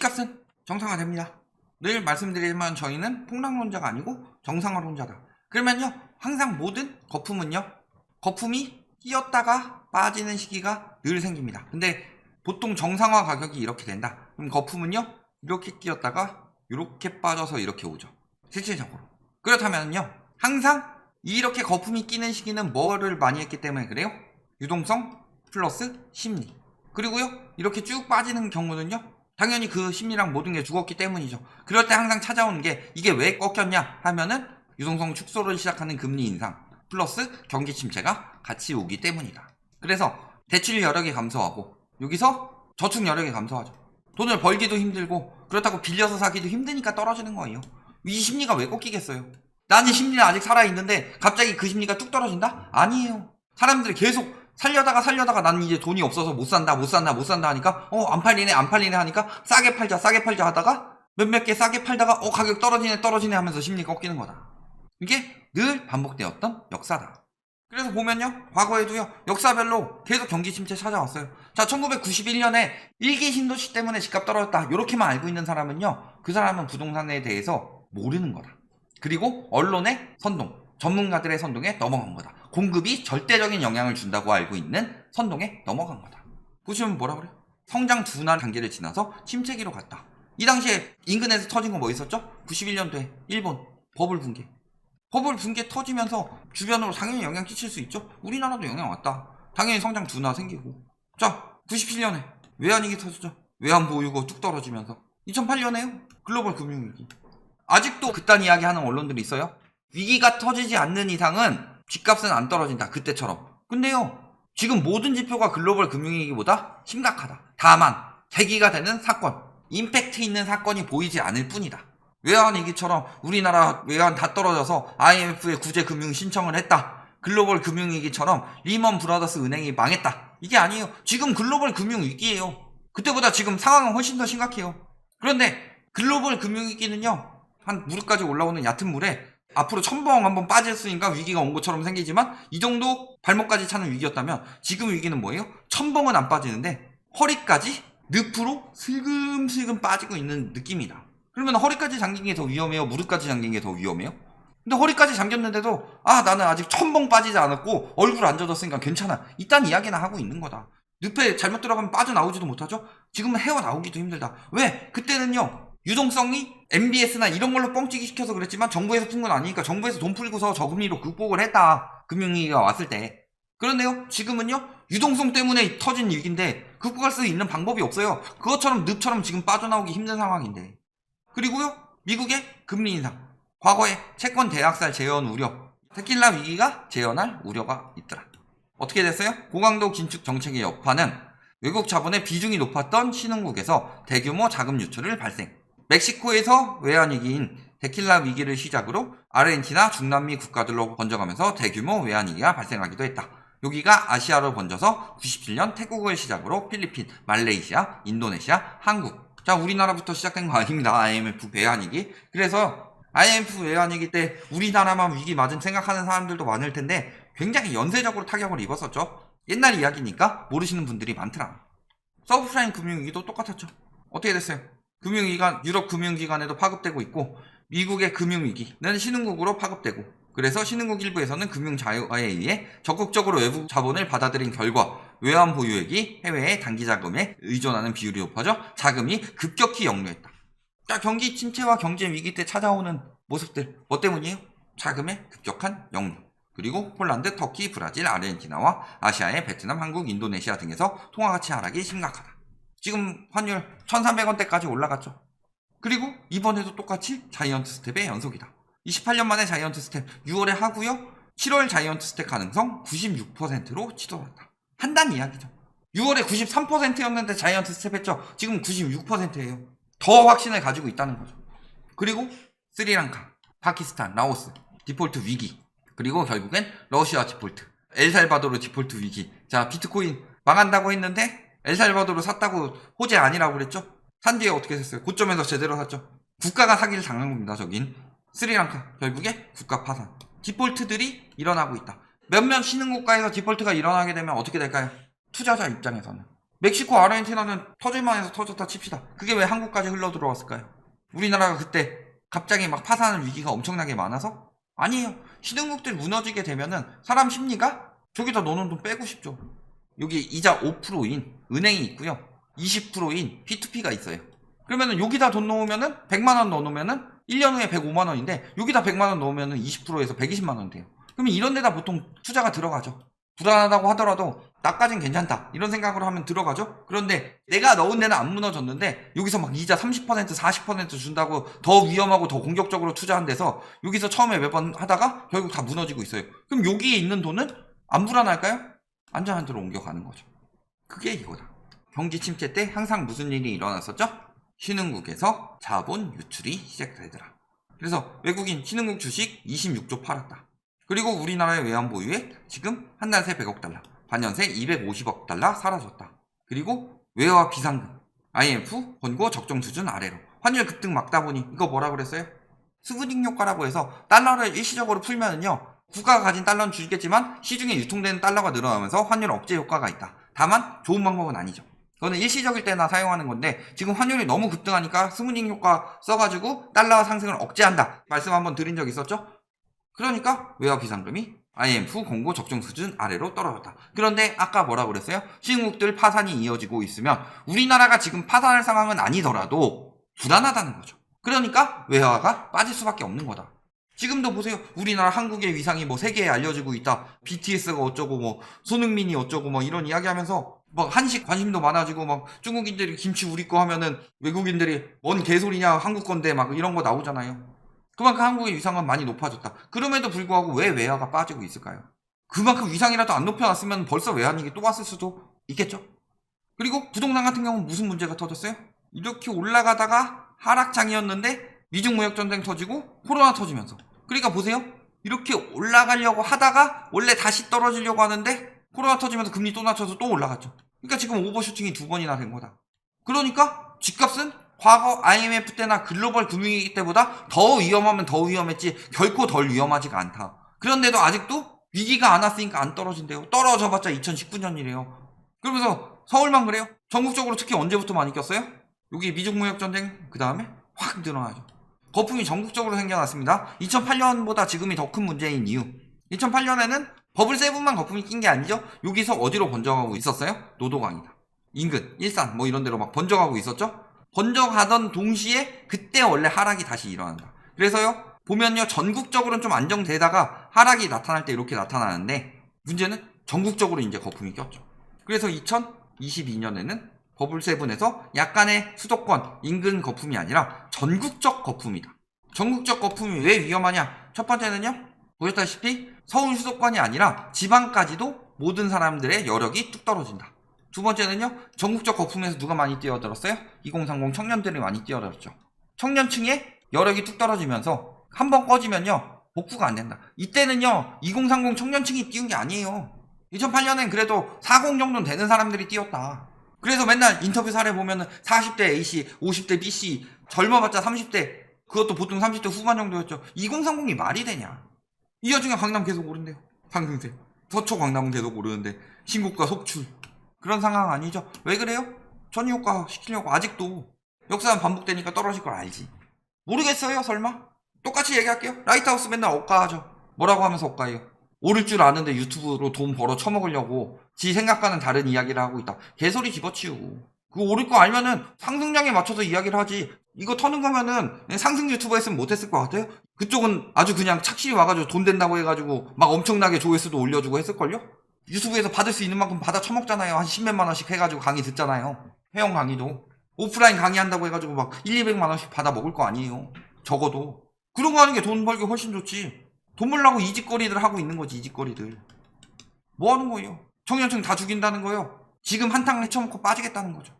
집값은 정상화됩니다. 늘 말씀드리지만 저희는 폭락론자가 아니고 정상화론자다. 그러면요, 항상 모든 거품은요, 거품이 끼었다가 빠지는 시기가 늘 생깁니다. 근데 보통 정상화 가격이 이렇게 된다. 그럼 거품은요, 이렇게 끼었다가 이렇게 빠져서 이렇게 오죠. 실질적으로. 그렇다면요, 항상 이렇게 거품이 끼는 시기는 뭐를 많이 했기 때문에 그래요? 유동성 플러스 심리. 그리고요, 이렇게 쭉 빠지는 경우는요, 당연히 그 심리랑 모든 게 죽었기 때문이죠. 그럴 때 항상 찾아오는 게 이게 왜 꺾였냐 하면은 유동성 축소를 시작하는 금리 인상 플러스 경기 침체가 같이 오기 때문이다. 그래서 대출 여력이 감소하고 여기서 저축 여력이 감소하죠. 돈을 벌기도 힘들고 그렇다고 빌려서 사기도 힘드니까 떨어지는 거예요. 이 심리가 왜 꺾이겠어요? 나는 심리는 아직 살아있는데 갑자기 그 심리가 뚝 떨어진다? 아니에요. 사람들이 계속 살려다가 나는 이제 돈이 없어서 못 산다 하니까 안 팔리네 하니까 싸게 팔자 하다가 몇몇 개 싸게 팔다가 가격 떨어지네 하면서 심리 꺾이는 거다. 이게 늘 반복되었던 역사다. 그래서 보면요, 과거에도요, 역사별로 계속 경기 침체 찾아왔어요. 자, 1991년에 일기 신도시 때문에 집값 떨어졌다, 요렇게만 알고 있는 사람은요, 그 사람은 부동산에 대해서 모르는 거다. 그리고 언론의 선동, 전문가들의 선동에 넘어간 거다. 공급이 절대적인 영향을 준다고 알고 있는 선동에 넘어간 거다. 보시면 뭐라 그래요? 성장 둔화 단계를 지나서 침체기로 갔다. 이 당시에 인근에서 터진 거 뭐 있었죠? 91년도에 일본 버블 붕괴. 버블 붕괴 터지면서 주변으로 당연히 영향 끼칠 수 있죠? 우리나라도 영향 왔다. 당연히 성장 둔화 생기고. 자, 97년에 외환위기 터지죠? 외환 보유고 뚝 떨어지면서. 2008년에요? 글로벌 금융위기. 아직도 그딴 이야기 하는 언론들이 있어요. 위기가 터지지 않는 이상은 집값은 안 떨어진다. 그때처럼. 근데요, 지금 모든 지표가 글로벌 금융위기보다 심각하다. 다만 계기가 되는 사건, 임팩트 있는 사건이 보이지 않을 뿐이다. 외환위기처럼 우리나라 외환 다 떨어져서 IMF에 구제 금융 신청을 했다. 글로벌 금융위기처럼 리먼 브라더스 은행이 망했다. 이게 아니에요. 지금 글로벌 금융위기예요. 그때보다 지금 상황은 훨씬 더 심각해요. 그런데 글로벌 금융위기는요, 한 무릎까지 올라오는 얕은 물에 앞으로 첨벙 한번 빠졌으니까 위기가 온 것처럼 생기지만 이 정도 발목까지 차는 위기였다면 지금 위기는 뭐예요? 첨벙은 안 빠지는데 허리까지 늪으로 슬금슬금 빠지고 있는 느낌이다. 그러면 허리까지 잠긴 게 더 위험해요? 무릎까지 잠긴 게 더 위험해요? 근데 허리까지 잠겼는데도 나는 아직 첨벙 빠지지 않았고 얼굴 안 젖었으니까 괜찮아, 이딴 이야기나 하고 있는 거다. 늪에 잘못 들어가면 빠져나오지도 못하죠? 지금은 헤어나오기도 힘들다. 왜? 그때는요, 유동성이 MBS나 이런 걸로 뻥튀기 시켜서 그랬지만 정부에서 푼 건 아니니까 정부에서 돈 풀고서 저금리로 극복을 했다. 금융위기가 왔을 때. 그런데요, 지금은요, 유동성 때문에 터진 위기인데 극복할 수 있는 방법이 없어요. 그것처럼 늪처럼 지금 빠져나오기 힘든 상황인데. 그리고요, 미국의 금리 인상. 과거에 채권 대학살 재현 우려, 테킬라 위기가 재현할 우려가 있더라. 어떻게 됐어요? 고강도 긴축 정책의 여파는 외국 자본의 비중이 높았던 신흥국에서 대규모 자금 유출을 발생. 멕시코에서 외환위기인 데킬라 위기를 시작으로 아르헨티나, 중남미 국가들로 번져가면서 대규모 외환위기가 발생하기도 했다. 여기가 아시아로 번져서 97년 태국을 시작으로 필리핀, 말레이시아, 인도네시아, 한국. 자, 우리나라부터 시작된 거 아닙니다. IMF 외환위기. 그래서 IMF 외환위기 때 우리나라만 위기 맞은 생각하는 사람들도 많을 텐데 굉장히 연쇄적으로 타격을 입었었죠. 옛날 이야기니까 모르시는 분들이 많더라. 서브프라임 금융위기도 똑같았죠. 어떻게 됐어요? 금융기관, 유럽 금융기관에도 파급되고 있고 미국의 금융위기는 신흥국으로 파급되고, 그래서 신흥국 일부에서는 금융자유화에 의해 적극적으로 외부 자본을 받아들인 결과 외환 보유액이 해외의 단기 자금에 의존하는 비율이 높아져 자금이 급격히 역류했다. 자, 경기 침체와 경제 위기 때 찾아오는 모습들 뭐 때문이에요? 자금의 급격한 역류. 그리고 폴란드, 터키, 브라질, 아르헨티나와 아시아의 베트남, 한국, 인도네시아 등에서 통화가치 하락이 심각하다. 지금 환율 1,300원대까지 올라갔죠. 그리고 이번에도 똑같이 자이언트 스텝의 연속이다. 28년 만에 자이언트 스텝, 6월에 하고요. 7월 자이언트 스텝 가능성 96%로 치솟았다. 한다는 이야기죠. 6월에 93%였는데 자이언트 스텝 했죠. 지금 96%예요. 더 확신을 가지고 있다는 거죠. 그리고 스리랑카, 파키스탄, 라오스 디폴트 위기, 그리고 결국엔 러시아 디폴트, 엘살바도르 디폴트 위기. 자, 비트코인 망한다고 했는데 엘살바도르 샀다고 호재 아니라고 그랬죠? 산 뒤에 어떻게 됐어요? 고점에서 제대로 샀죠. 국가가 사기를 당한 겁니다. 저긴 스리랑카, 결국에 국가 파산, 디폴트들이 일어나고 있다. 몇몇 신흥국가에서 디폴트가 일어나게 되면 어떻게 될까요? 투자자 입장에서는 멕시코, 아르헨티나는 터질만 해서 터졌다 칩시다. 그게 왜 한국까지 흘러 들어왔을까요? 우리나라가 그때 갑자기 막 파산 위기가 엄청나게 많아서? 아니에요. 신흥국들 무너지게 되면은 사람 심리가 저기다 넣어놓은 돈 빼고 싶죠. 여기 이자 5%인 은행이 있고요. 20%인 P2P가 있어요. 그러면은 여기다 돈 넣으면은 100만원 넣어놓으면은 1년 후에 105만원인데 여기다 100만원 넣으면은 20%에서 120만원 돼요. 그러면 이런 데다 보통 투자가 들어가죠. 불안하다고 하더라도 나까진 괜찮다 이런 생각으로 하면 들어가죠. 그런데 내가 넣은 데는 안 무너졌는데 여기서 막 이자 30% 40% 준다고 더 위험하고 더 공격적으로 투자한 데서 여기서 처음에 매번 하다가 결국 다 무너지고 있어요. 그럼 여기에 있는 돈은 안 불안할까요? 안전한 데로 옮겨가는 거죠. 그게 이거다. 경기 침체 때 항상 무슨 일이 일어났었죠? 신흥국에서 자본 유출이 시작되더라. 그래서 외국인 신흥국 주식 26조 팔았다. 그리고 우리나라의 외환 보유액 지금 한 달 새 100억 달러, 반년새 250억 달러 사라졌다. 그리고 외화 비상금, IMF 권고 적정 수준 아래로 환율 급등 막다 보니 이거 뭐라 그랬어요? 스프링 효과라고 해서 달러를 일시적으로 풀면은요 국가가 가진 달러는 줄겠지만 시중에 유통되는 달러가 늘어나면서 환율 억제 효과가 있다. 다만 좋은 방법은 아니죠. 그거는 일시적일 때나 사용하는 건데 지금 환율이 너무 급등하니까 스프링 효과 써가지고 달러 상승을 억제한다 말씀 한번 드린 적 있었죠? 그러니까 외화 비상금이 IMF 공고 적정 수준 아래로 떨어졌다. 그런데 아까 뭐라 그랬어요? 신흥국들 파산이 이어지고 있으면 우리나라가 지금 파산할 상황은 아니더라도 불안하다는 거죠. 그러니까 외화가 빠질 수밖에 없는 거다. 지금도 보세요. 우리나라 한국의 위상이 뭐 세계에 알려지고 있다. BTS가 어쩌고 뭐 손흥민이 어쩌고 뭐 이런 이야기 하면서 막 한식 관심도 많아지고 막 중국인들이 김치 우리 거 하면은 외국인들이 뭔 개소리냐 한국 건데 막 이런 거 나오잖아요. 그만큼 한국의 위상은 많이 높아졌다. 그럼에도 불구하고 왜 외화가 빠지고 있을까요? 그만큼 위상이라도 안 높여놨으면 벌써 외환위기 또 왔을 수도 있겠죠. 그리고 부동산 같은 경우는 무슨 문제가 터졌어요? 이렇게 올라가다가 하락장이었는데 미중 무역 전쟁 터지고 코로나 터지면서 그러니까 보세요. 이렇게 올라가려고 하다가 원래 다시 떨어지려고 하는데 코로나 터지면서 금리 또 낮춰서 또 올라갔죠. 그러니까 지금 오버슈팅이 2번이나 된 거다. 그러니까 집값은 과거 IMF 때나 글로벌 금융위기 때보다 더 위험하면 더 위험했지 결코 덜 위험하지가 않다. 그런데도 아직도 위기가 안 왔으니까 안 떨어진대요. 떨어져봤자 2019년이래요. 그러면서 서울만 그래요? 전국적으로 특히 언제부터 많이 꼈어요? 여기 미중 무역 전쟁 그 다음에 확 늘어나죠. 거품이 전국적으로 생겨났습니다. 2008년보다 지금이 더 큰 문제인 이유. 2008년에는 버블 세븐만 거품이 낀 게 아니죠. 여기서 어디로 번져가고 있었어요? 노도강이다. 인근, 일산 뭐 이런 데로 막 번져가고 있었죠. 번져가던 동시에 그때 원래 하락이 다시 일어난다. 그래서요 보면요 전국적으로는 좀 안정되다가 하락이 나타날 때 이렇게 나타나는데 문제는 전국적으로 이제 거품이 꼈죠. 그래서 2022년에는 버블세븐에서 약간의 수도권 인근 거품이 아니라 전국적 거품이다. 전국적 거품이 왜 위험하냐? 첫 번째는요 보셨다시피 서울 수도권이 아니라 지방까지도 모든 사람들의 여력이 뚝 떨어진다. 두 번째는요 전국적 거품에서 누가 많이 뛰어들었어요? 2030 청년들이 많이 뛰어들었죠. 청년층의 여력이 뚝 떨어지면서 한번 꺼지면요 복구가 안 된다. 이때는요 2030 청년층이 띄운 게 아니에요. 2008년엔 그래도 40 정도는 되는 사람들이 뛰었다. 그래서 맨날 인터뷰 사례 보면은 40대 A씨, 50대 B씨, 젊어봤자 30대, 그것도 보통 30대 후반 정도였죠. 2030이 말이 되냐? 이 와중에 강남 계속 오른대요. 상승세. 서초 강남은 계속 오르는데 신고가 속출. 그런 상황 아니죠? 왜 그래요? 전이효과 시키려고 아직도 역사는 반복되니까 떨어질 걸 알지. 모르겠어요 설마? 똑같이 얘기할게요. 라이트하우스 맨날 억가하죠. 뭐라고 하면서 억가해요? 오를 줄 아는데 유튜브로 돈 벌어 처먹으려고 지 생각과는 다른 이야기를 하고 있다. 개소리 집어치우고 그거 오를 거 알면은 상승량에 맞춰서 이야기를 하지. 이거 터는 거면은 상승 유튜버 했으면 못했을 것 같아요. 그쪽은 아주 그냥 착실히 와가지고 돈 된다고 해가지고 막 엄청나게 조회수도 올려주고 했을걸요. 유튜브에서 받을 수 있는 만큼 받아 처먹잖아요. 한 10몇만 원씩 해가지고 강의 듣잖아요. 회원 강의도 오프라인 강의한다고 해가지고 막 1, 200만 원씩 받아 먹을 거 아니에요. 적어도 그런 거 하는 게 돈 벌기 훨씬 좋지. 돈 벌려고 이짓거리들 하고 있는 거지. 이짓거리들 뭐 하는 거예요? 청년층 다 죽인다는 거예요. 지금 한탕 헤쳐먹고 빠지겠다는 거죠.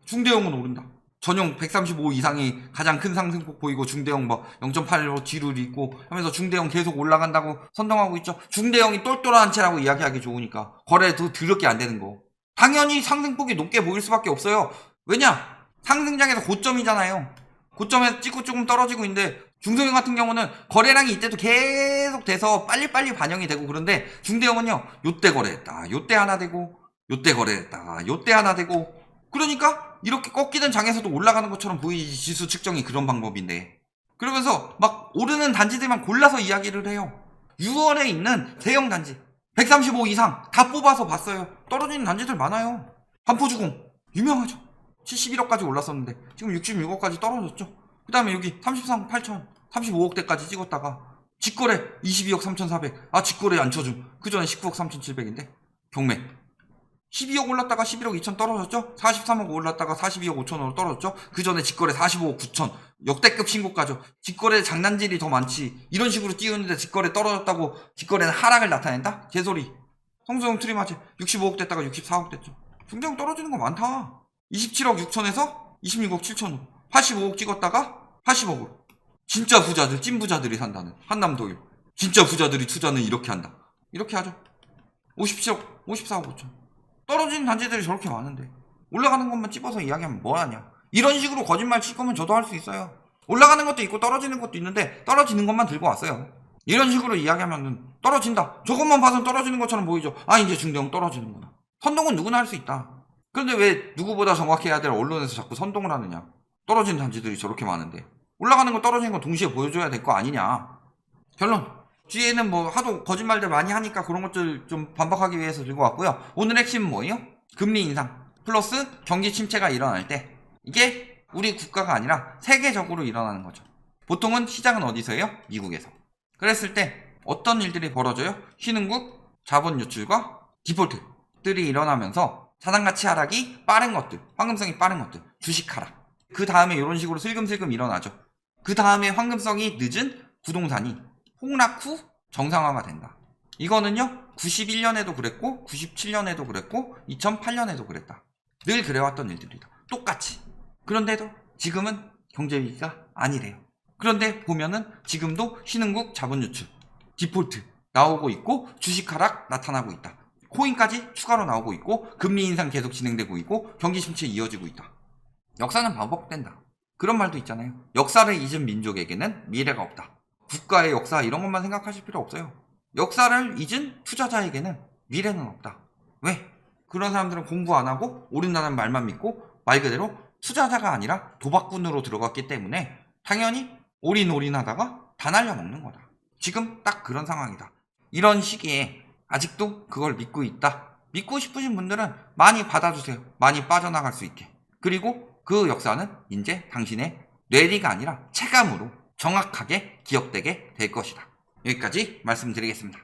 중대형은 오른다. 전용 135 이상이 가장 큰 상승폭 보이고 중대형 뭐 0.8로 뒤를 잇고 하면서 중대형 계속 올라간다고 선동하고 있죠. 중대형이 똘똘한 채라고 이야기하기 좋으니까 거래도 더럽게 안 되는 거. 당연히 상승폭이 높게 보일 수밖에 없어요. 왜냐? 상승장에서 고점이잖아요. 고점에서 찍고 조금 떨어지고 있는데 중소형 같은 경우는 거래량이 이때도 계속 돼서 빨리빨리 반영이 되고 그런데 중대형은요 요때 거래했다 요때 하나 되고 요때 거래했다가 요때 하나 되고, 그러니까 이렇게 꺾이는 장에서도 올라가는 것처럼 보이지. 지수 측정이 그런 방법인데. 그러면서 막 오르는 단지들만 골라서 이야기를 해요. 6월에 있는 대형 단지 135 이상 다 뽑아서 봤어요. 떨어지는 단지들 많아요. 반포주공 유명하죠. 71억까지 올랐었는데 지금 66억까지 떨어졌죠. 그 다음에 여기 33억 8천 35억대까지 찍었다가 직거래 22억 3,400. 직거래 안 쳐줌. 그 전에 19억 3,700인데 경매 12억 올랐다가 11억 2천 떨어졌죠. 43억 올랐다가 42억 5천으로 떨어졌죠. 그 전에 직거래 45억 9천 역대급 신고가죠. 직거래 장난질이 더 많지. 이런 식으로 띄우는데 직거래 떨어졌다고 직거래는 하락을 나타낸다? 개소리. 성수용 트리마치 65억 됐다가 64억 됐죠. 굉장히 떨어지는 거 많다. 27억 6천에서 26억 7천으로 85억 찍었다가 80억으로. 진짜 부자들, 찐 부자들이 산다는 한남도요. 진짜 부자들이 투자는 이렇게 한다. 이렇게 하죠. 57억 54억 5천. 떨어지는 단지들이 저렇게 많은데 올라가는 것만 찝어서 이야기하면 뭐하냐. 이런 식으로 거짓말 칠 거면 저도 할 수 있어요. 올라가는 것도 있고 떨어지는 것도 있는데 떨어지는 것만 들고 왔어요. 이런 식으로 이야기하면 떨어진다. 저것만 봐서 떨어지는 것처럼 보이죠. 이제 중대형 떨어지는구나. 선동은 누구나 할 수 있다. 그런데 왜 누구보다 정확해야 될 언론에서 자꾸 선동을 하느냐. 떨어진 단지들이 저렇게 많은데 올라가는 거 떨어지는 거 동시에 보여줘야 될 거 아니냐. 결론, 뒤에는 뭐 하도 거짓말들 많이 하니까 그런 것들 좀 반박하기 위해서 들고 왔고요. 오늘 핵심은 뭐예요? 금리 인상 플러스 경기 침체가 일어날 때, 이게 우리 국가가 아니라 세계적으로 일어나는 거죠. 보통은 시장은 어디서 해요? 미국에서. 그랬을 때 어떤 일들이 벌어져요? 신흥국 자본 유출과 디폴트들이 일어나면서 자산가치 하락이 빠른 것들, 황금성이 빠른 것들, 주식 하락. 그 다음에 이런 식으로 슬금슬금 일어나죠. 그 다음에 황금성이 늦은 부동산이 폭락 후 정상화가 된다. 이거는요 91년에도 그랬고 97년에도 그랬고 2008년에도 그랬다. 늘 그래왔던 일들이다. 똑같이. 그런데도 지금은 경제위기가 아니래요. 그런데 보면은 지금도 신흥국 자본 유출, 디폴트 나오고 있고 주식 하락 나타나고 있다. 코인까지 추가로 나오고 있고 금리 인상 계속 진행되고 있고 경기 침체 이어지고 있다. 역사는 반복된다. 그런 말도 있잖아요. 역사를 잊은 민족에게는 미래가 없다. 국가의 역사 이런 것만 생각하실 필요 없어요. 역사를 잊은 투자자에게는 미래는 없다. 왜? 그런 사람들은 공부 안 하고 옳은다는 말만 믿고 말 그대로 투자자가 아니라 도박꾼으로 들어갔기 때문에 당연히 올인하다가 다 날려먹는 거다. 지금 딱 그런 상황이다. 이런 시기에 아직도 그걸 믿고 있다. 믿고 싶으신 분들은 많이 받아주세요. 많이 빠져나갈 수 있게. 그리고 그 역사는 이제 당신의 뇌리가 아니라 체감으로 정확하게 기억되게 될 것이다. 여기까지 말씀드리겠습니다.